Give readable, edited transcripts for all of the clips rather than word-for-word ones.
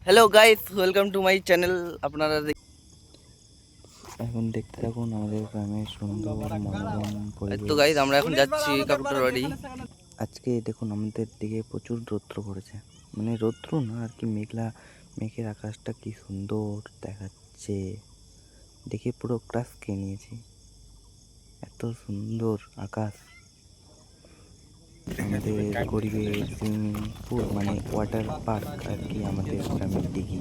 Hello guys, welcome to my channel. আপনারা এখন দেখতে থাকুন আমাদের গ্রামের সুন্দর মনোরম তো পরিবেশ। গাইস, আমরা এখন যাচ্ছি কাকুটার বাড়ি। আজকে দেখুন আমাদের দিকে প্রচুর রৌদ্র পড়েছে, মানে রৌদ্র না আর কি, মেঘের আকাশটা কি সুন্দর দেখাচ্ছে, দেখে পুরো ক্রাশ খেয়ে নিয়েছি। এত সুন্দর আকাশ। আমাদের গরিবের সুইমিং পুল মানে ওয়াটার পার্ক আর কি আমাদের গ্রামের দিকে।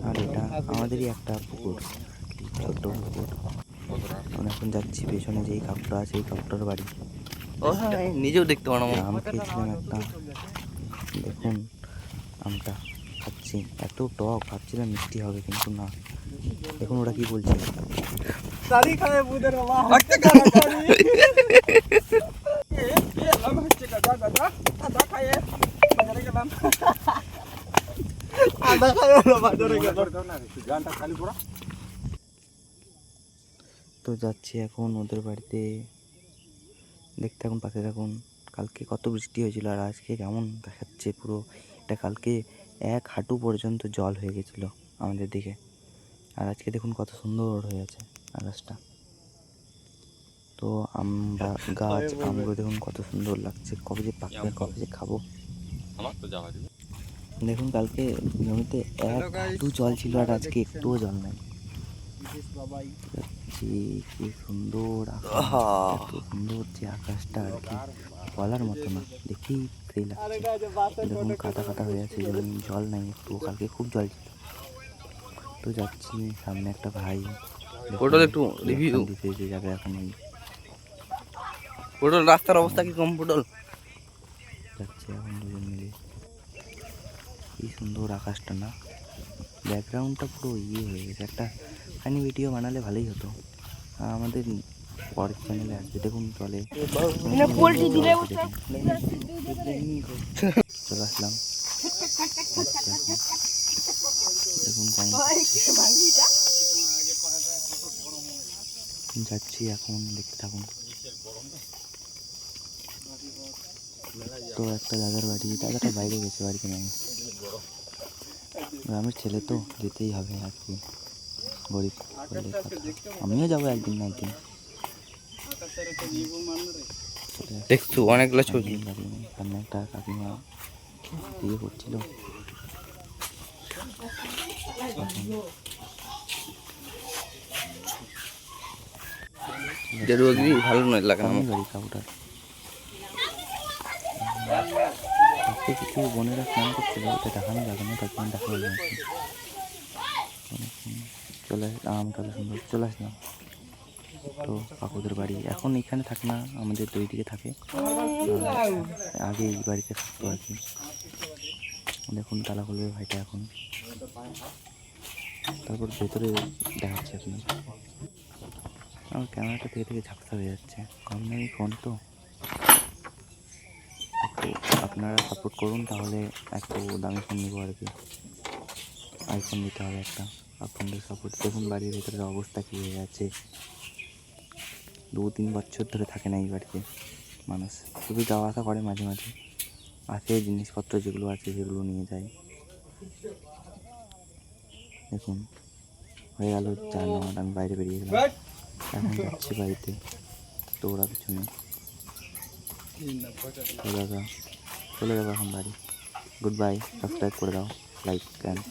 আর এটা আমাদেরই একটা পুকুর, ছোট্ট পুকুর। আমরা এখন যাচ্ছি পেছনে যেই কাকুটা আছে এই কাকুটার বাড়ি। ও হ্যাঁ, নিজেও দেখতে পারো। আম খেয়েছিলাম একটা, দেখুন আমটা খাচ্ছি, এত টক, ভাবছিলাম মিষ্টি হবে কিন্তু না। দেখুন ওরা কি বলছে। তো যাচ্ছি এখন ওদের বাড়িতে, দেখতে থাকুন, পাশে থাকুন। কালকে কত বৃষ্টি হয়েছিল আর আজকে কেমন দেখাচ্ছে পুরো। এটা কালকে 1 হাঁটু পর্যন্ত জল হয়ে গেছিলো আমাদের দিকে, আর আজকে দেখুন কত সুন্দর হয়ে আছে আকাশটা। তো আমরা গাছ আমগুলো দেখুন কত সুন্দর লাগছে, কবে যে পাকবে কবে যে খাবো। দেখুন কালকে জমিতে 1 হাঁটু জল ছিল আর আজকে একটুও জল নাই। কি সুন্দর আকাশ, এত সুন্দর যে আকাশটা আর কি বলার মতো না, দেখেই সেই লাগছে। দেখুন কাটা কাটা হয়ে আছে, যেমন জল নাই একটু, কালকে খুব জল ছিল। তো যাচ্ছি, সামনে একটা ভাই পটল একটু রিভিউ দিতে যে যাবে এখন। ওই পটল রাস্তার অবস্থা কি কম? পটল যাচ্ছে এখন দুজন মিলে। কি সুন্দর আকাশটা না, ব্যাকগ্রাউন্ডটা পুরো হয়ে গেছে। একটা ফানি ভিডিও বানালে ভালোই হতো, আমাদের পরের চ্যানেলে আসবে। দেখুন চলে চলে আসলাম। দেখুন যাচ্ছি এখন, দেখতে থাকুন। তো একটা দাদার বাড়ি, দাদাটা বাইরে গেছে, বাড়িতে নেই। গ্রামের ছেলে তো যেতেই হবে আর কি, গরিব বলে কথা। আমিও যাবো একদিন না একদিন। দেখছো অনেকগুলো ছবি। সামনে একটা কাকিমা বিয়ে করছিল। ভালো নয়, লাগে না বাড়ি কাকুটার। কিছু বোনেরা স্নান করছিল, ওটা দেখানো যাবে না, তার জন্য দেখা হলো না। চলে আসলাম, কত সুন্দর চলে আসলাম। তো কাকুদের বাড়ি এখন এখানে থাকে না, আমাদের দুই দিকে থাকে, আগে এই বাড়িতে থাকতো আর কি। দেখুন তালা খুলবে ভাইটা এখন, তারপর ভেতরে দেখাচ্ছি আপনি। আমার ক্যামেরাটা থেকে থেকে ঝাপসা হয়ে যাচ্ছে, কম দামি ফোন তো, একটু আপনারা সাপোর্ট করুন, তাহলে একটু দামি ফোন নিবো আর কি। আইফোন নিতে হবে একটা, আপনাদের সাপোর্ট। দেখুন বাড়ির ভেতরের অবস্থা কী হয়ে যাচ্ছে, 2-3 বছর ধরে থাকে না এই বাড়িতে মানুষ, শুধু যাওয়া আসা করে মাঝে মাঝে, আসে জিনিসপত্র যেগুলো আছে সেগুলো নিয়ে যায়। দেখুন হয়ে গেল 4 নম্বর, আমি বাইরে বেরিয়ে গেলাম, এখন যাচ্ছি বাড়িতে। তো ওরা পিছনে দাদা চলে যাবো এখন বাড়ি। গুড বাই, সাবস্ক্রাইব করে দাও, লাইক অ্যান্ড